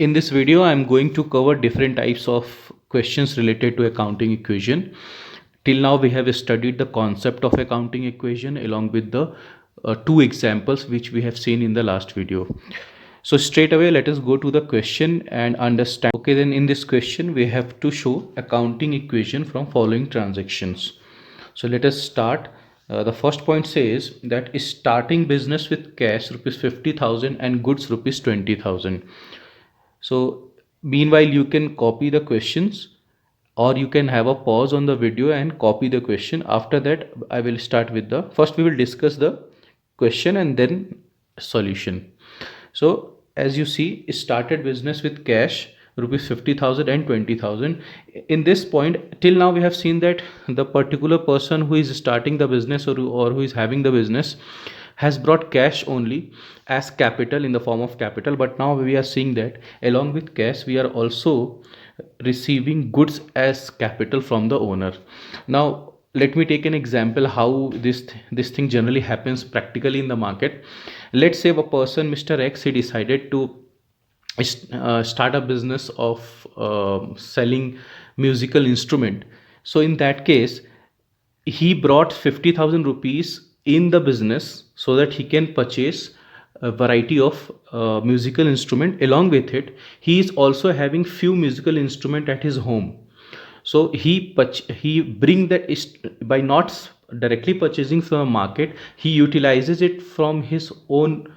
In this video, I'm going to cover different types of questions related to accounting equation. Till now, we have studied the concept of accounting equation along with the two examples which we have seen in the last video. So straight away, let us go to the question and understand. Okay, then in this question, we have to show accounting equation from following transactions. So let us start. The first point says that is starting business with cash rupees 50,000 and goods rupees 20,000. So meanwhile, you can copy the questions or you can have a pause on the video and copy the question. After that, I will start with the first we will discuss the question and then solution. So as you see, started business with cash rupees 50,000 and 20,000. In this point, till now we have seen that the particular person who is starting the business or who is having the business has brought cash only as capital in the form of capital, but now we are seeing that along with cash we are also receiving goods as capital from the owner. Now let me take an example how this thing generally happens practically in the market. Let's say a person, Mr. X, he decided to start a business of selling musical instrument. So in that case, he brought 50,000 rupees in the business so that he can purchase a variety of musical instrument. Along with it, he is also having few musical instrument at his home. So he bring that by not directly purchasing from a market, he utilizes it from his own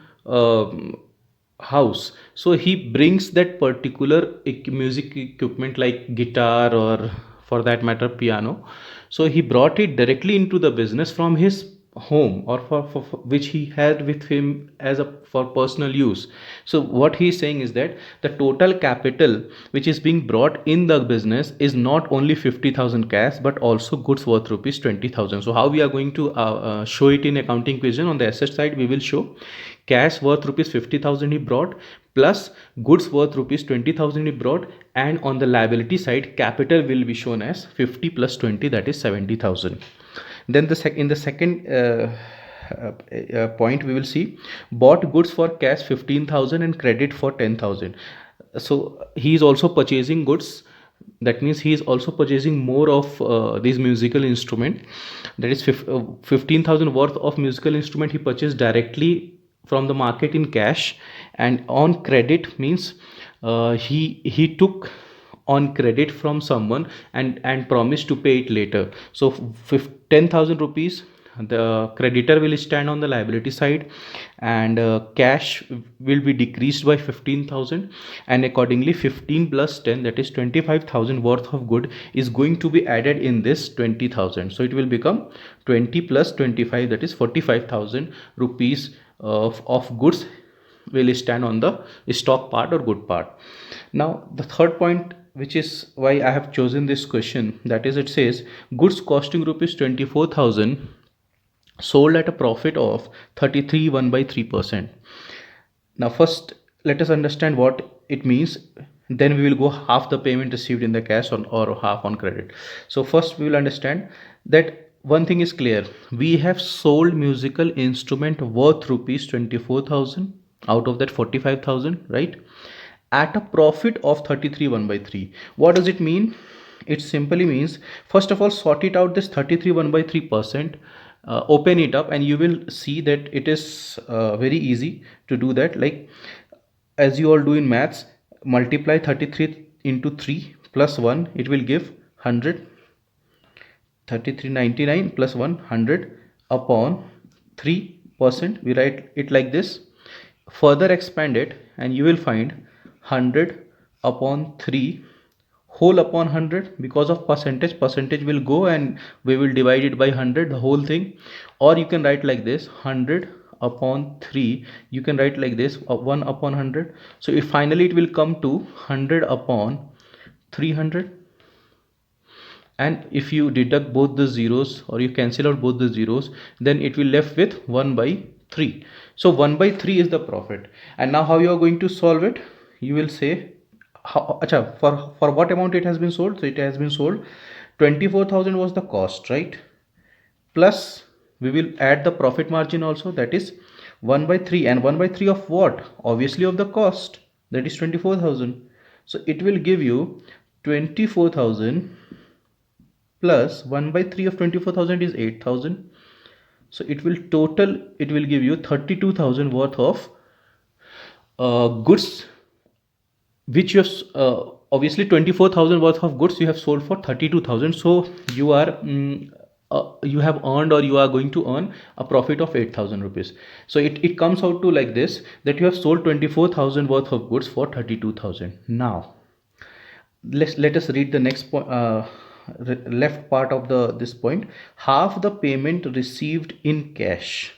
house. So he brings that particular music equipment like guitar or for that matter piano. So he brought it directly into the business from his home or for which he had with him as a for personal use. So what he is saying is that the total capital which is being brought in the business is not only 50,000 cash but also goods worth rupees 20,000. So how we are going to show it in accounting equation? On the asset side we will show cash worth rupees 50,000 he brought plus goods worth rupees 20,000 he brought, and on the liability side capital will be shown as 50 plus 20, that is 70,000. Then in the second point we will see bought goods for cash 15,000 and credit for 10,000. So he is also purchasing goods, that means he is also purchasing more of these musical instrument, that is 15,000 worth of musical instrument he purchased directly from the market in cash, and on credit means he took on credit from someone and promised to pay it later. So 10,000 rupees the creditor will stand on the liability side, and cash will be decreased by 15,000, and accordingly 15 plus 10, that is 25,000 worth of good is going to be added in this 20,000. So it will become 20 plus 25, that is 45,000 rupees of goods will stand on the stock part or good part. Now the third point, which is why I have chosen this question, that is it says goods costing rupees 24,000 sold at a profit of 33 1/3%. Now first let us understand what it means, then we will go half the payment received in the cash or half on credit. So first we will understand that one thing is clear, we have sold musical instrument worth rupees 24,000 out of that 45,000, right, at a profit of 33 1/3. What does it mean? It simply means, first of all, sort it out this 33 1/3%, open it up and you will see that it is very easy to do that. Like as you all do in maths, multiply 33 into 3 plus 1, it will give 100. 3399 plus 100 upon 3%, we write it like this. Further expand it and you will find 100 upon 3 whole upon 100. Because of percentage will go and we will divide it by 100, the whole thing. Or you can write like this, 100 upon 3, you can write like this, 1 upon 100. So if finally it will come to 100 upon 300, and if you deduct both the zeros or you cancel out both the zeros, then it will left with 1/3. So 1/3 is the profit. And now how you are going to solve it? You will say for what amount it has been sold. So it has been sold 24,000 was the cost, right, plus we will add the profit margin also, that is 1/3. And 1/3 of what? Obviously of the cost, that is 24,000. So it will give you 24,000 plus 1 by 3 of 24,000 is 8,000. So it will give you 32,000 worth of goods, which you have obviously 24,000 worth of goods you have sold for 32,000. So you are you have earned, or you are going to earn a profit of 8,000 rupees. So it comes out to like this, that you have sold 24,000 worth of goods for 32,000. Now let us read the next point, left part of the this point. Half the payment received in cash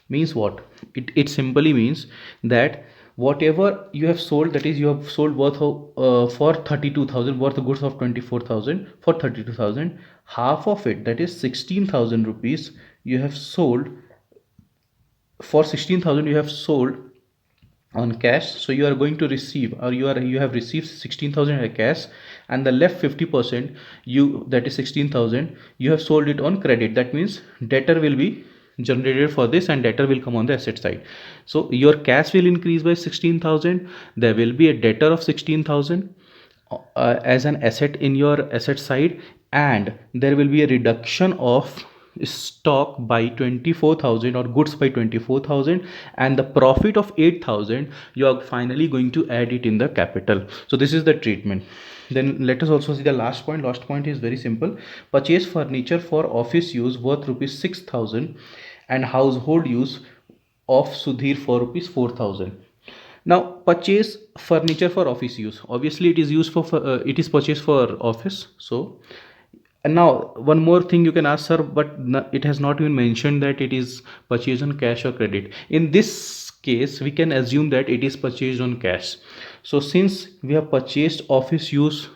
means what? It simply means that whatever you have sold, that is you have sold worth of for 32,000 worth of goods of 24,000 for 32,000, half of it, that is 16,000 rupees, you have sold for 16,000, you have sold on cash. So you are going to receive, or you have received 16,000 as cash, and the left 50%, you, that is 16,000, you have sold it on credit. That means debtor will be generated for this, and debtor will come on the asset side. So your cash will increase by 16,000, there will be a debtor of 16,000 as an asset in your asset side, and there will be a reduction of stock by 24,000 or goods by 24,000, and the profit of 8,000 you are finally going to add it in the capital. So this is the treatment. Then let us also see the last point. Last point is very simple. Purchase furniture for office use worth rupees 6,000 and household use of Sudhir for rupees 4,000. Now purchase furniture for office use, obviously it is used for it is purchased for office. So, and now one more thing you can ask, sir, but it has not been mentioned that it is purchased on cash or credit. In this case we can assume that it is purchased on cash. So since we have purchased office use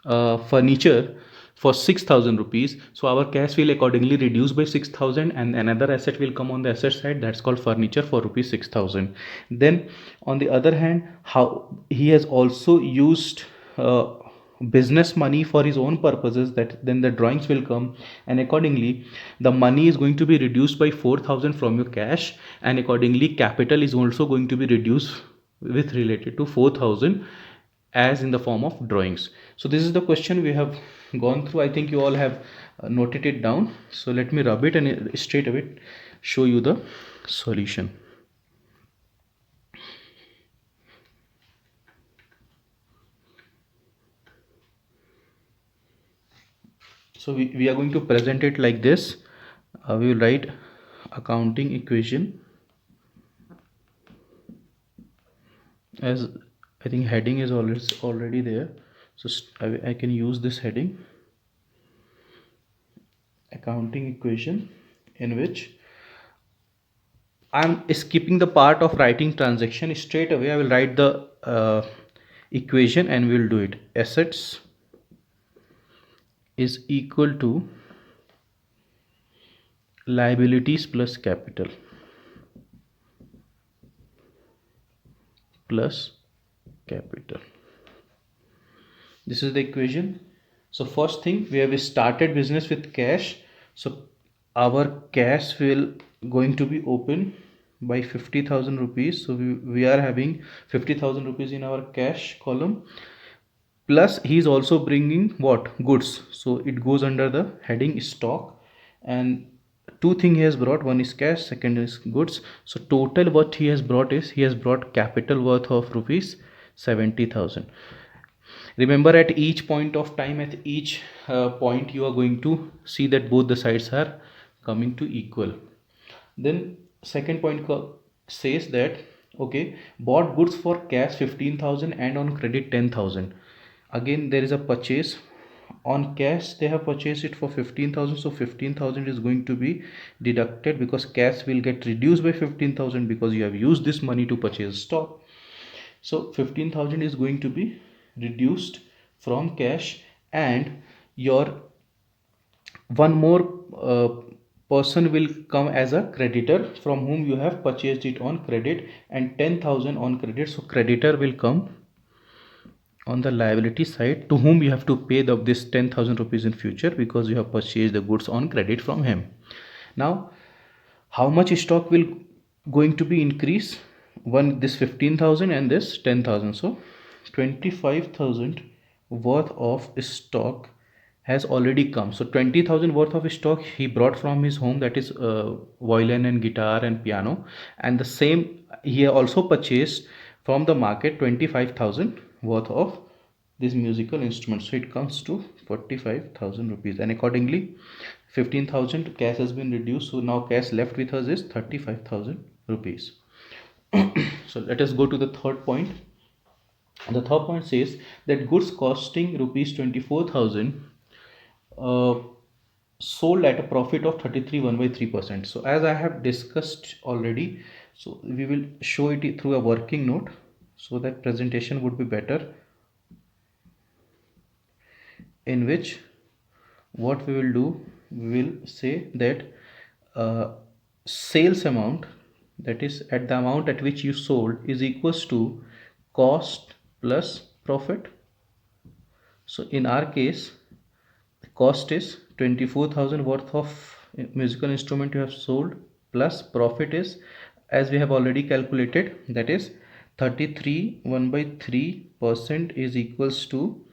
furniture for 6,000 rupees, so our cash will accordingly reduce by 6,000, and another asset will come on the asset side, that's called furniture for rupees 6,000. Then on the other hand, how he has also used business money for his own purposes, that then the drawings will come, and accordingly the money is going to be reduced by 4,000 from your cash, and accordingly capital is also going to be reduced with related to 4,000 as in the form of drawings. So this is the question we have gone through. I think you all have noted it down. So let me rub it and straight away show you the solution. So we are going to present it like this. We will write accounting equation as, I think heading is already there, so I can use this heading, accounting equation, in which I'm skipping the part of writing transaction. Straight away I will write the equation and we will do it. Assets is equal to liabilities plus capital plus capital. This is the equation. So first thing, we have started business with cash, so our cash will going to be open by 50,000 rupees. So we are having 50,000 rupees in our cash column, plus he is also bringing what, goods, so it goes under the heading stock. And two things he has brought, one is cash, second is goods. So total what he has brought is, he has brought capital worth of rupees 70,000. Remember, at each point of time, at each point, you are going to see that both the sides are coming to equal. Then second point says that, okay, bought goods for cash 15,000 and on credit 10,000. Again there is a purchase. On cash they have purchased it for 15,000, so 15,000 is going to be deducted, because cash will get reduced by 15,000 because you have used this money to purchase stock. So 15,000 is going to be reduced from cash, and your one more person will come as a creditor from whom you have purchased it on credit, and 10,000 on credit. So creditor will come on the liability side, to whom you have to pay this 10,000 rupees in future, because you have purchased the goods on credit from him. Now how much stock will going to be increased? one, this 15,000 and this 10,000. So 25,000 worth of stock has already come. So 20,000 worth of stock he brought from his home, that is violin and guitar and piano, and the same he also purchased from the market 25,000 worth of this musical instrument. So it comes to 45,000 rupees, and accordingly 15,000 cash has been reduced. So now cash left with us is 35,000 rupees. So let us go to the third point. The third point says that goods costing rupees 24,000 uh, sold at a profit of 33 1 by 3%. So as I have discussed already, so we will show it through a working note so that presentation would be better, in which what we will do, we will say that uh, sales amount, that is at the amount at which you sold, is equals to cost plus profit. So in our case, the cost is 24,000 worth of musical instrument you have sold, plus profit is, as we have already calculated, that is 33 1 by 3% is equals to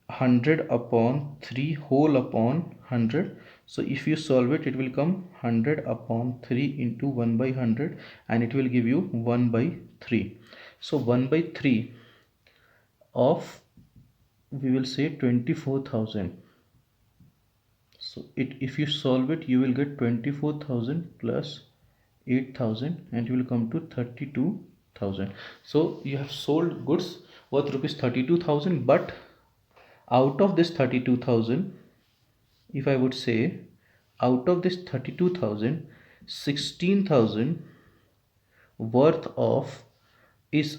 100 upon 3 whole upon 100. So if you solve it, it will come 100 upon 3 into 1 by 100, and it will give you 1 by 3. So 1 by 3 of, we will say 24,000. So if you solve it, you will get 24,000 plus 8,000, and you will come to 32,000. So you have sold goods worth rupees 32,000, but out of this 32,000, if I would say, out of this 32,000, 16,000 worth of is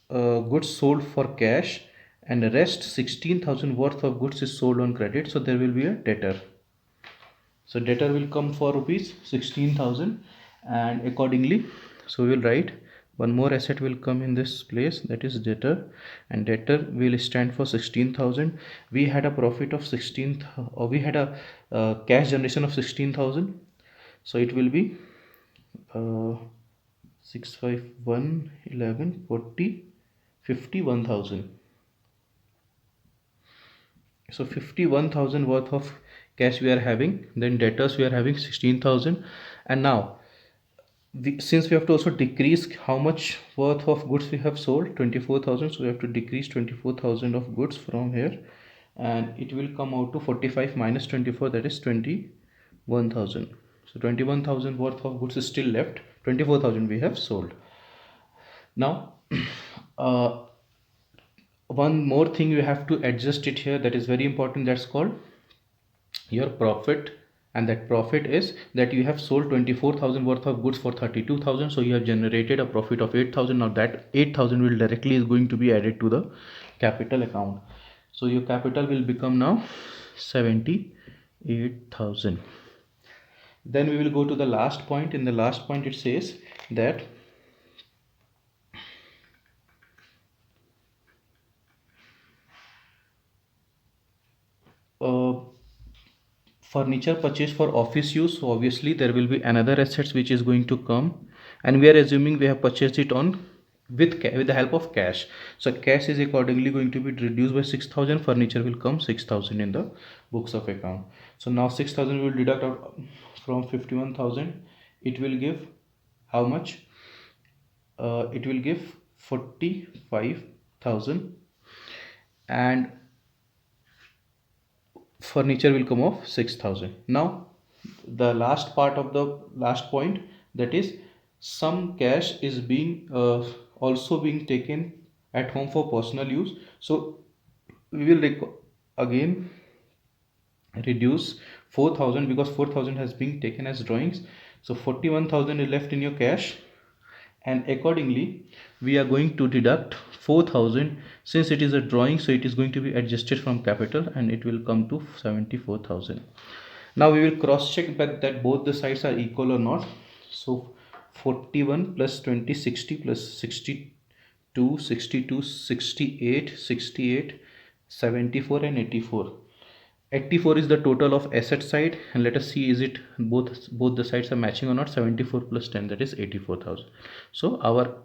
goods sold for cash, and the rest 16,000 worth of goods is sold on credit. So there will be a debtor. So debtor will come for rupees 16,000, and accordingly, so we will write one more asset will come in this place, that is debtor, and debtor will stand for 16,000. We had a profit of 16, or we had a cash generation of 16,000. So it will be 6 5 1 11 40 51,000. So 51,000 worth of cash we are having, then debtors we are having 16,000, and now since we have to also decrease how much worth of goods we have sold, 24,000, so we have to decrease 24,000 of goods from here, and it will come out to 45 minus 24, that is 21,000. So 21,000 worth of goods is still left, 24,000 we have sold. Now uh, one more thing you have to adjust it here, that is very important, that's called your profit. And that profit is that you have sold 24,000 worth of goods for 32,000, so you have generated a profit of 8,000. Now that 8,000 will directly is going to be added to the capital account. So your capital will become now 78,000. Then we will go to the last point. In the last point it says that furniture purchased for office use, so obviously there will be another assets which is going to come, and we are assuming we have purchased it on with the help of cash. So cash is accordingly going to be reduced by 6,000, furniture will come 6,000 in the books of account. So now 6,000 will deduct out from 51,000, it will give how much? It will give 45,000, and furniture will come off 6,000. Now the last part of the last point, that is some cash is being also being taken at home for personal use. So we will again reduce 4,000, because 4,000 has been taken as drawings. So 41,000 is left in your cash, and accordingly we are going to deduct 4,000. Since it is a drawing, so it is going to be adjusted from capital, and it will come to 74,000. Now we will cross check that both the sides are equal or not. So 41 plus 20 60 plus 62 62 68 68 74 and 84. 84 is the total of asset side, and let us see is it both the sides are matching or not. 74 plus 10, that is 84,000. So our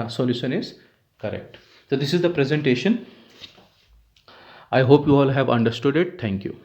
solution is correct. So this is the presentation. I hope you all have understood it. Thank you.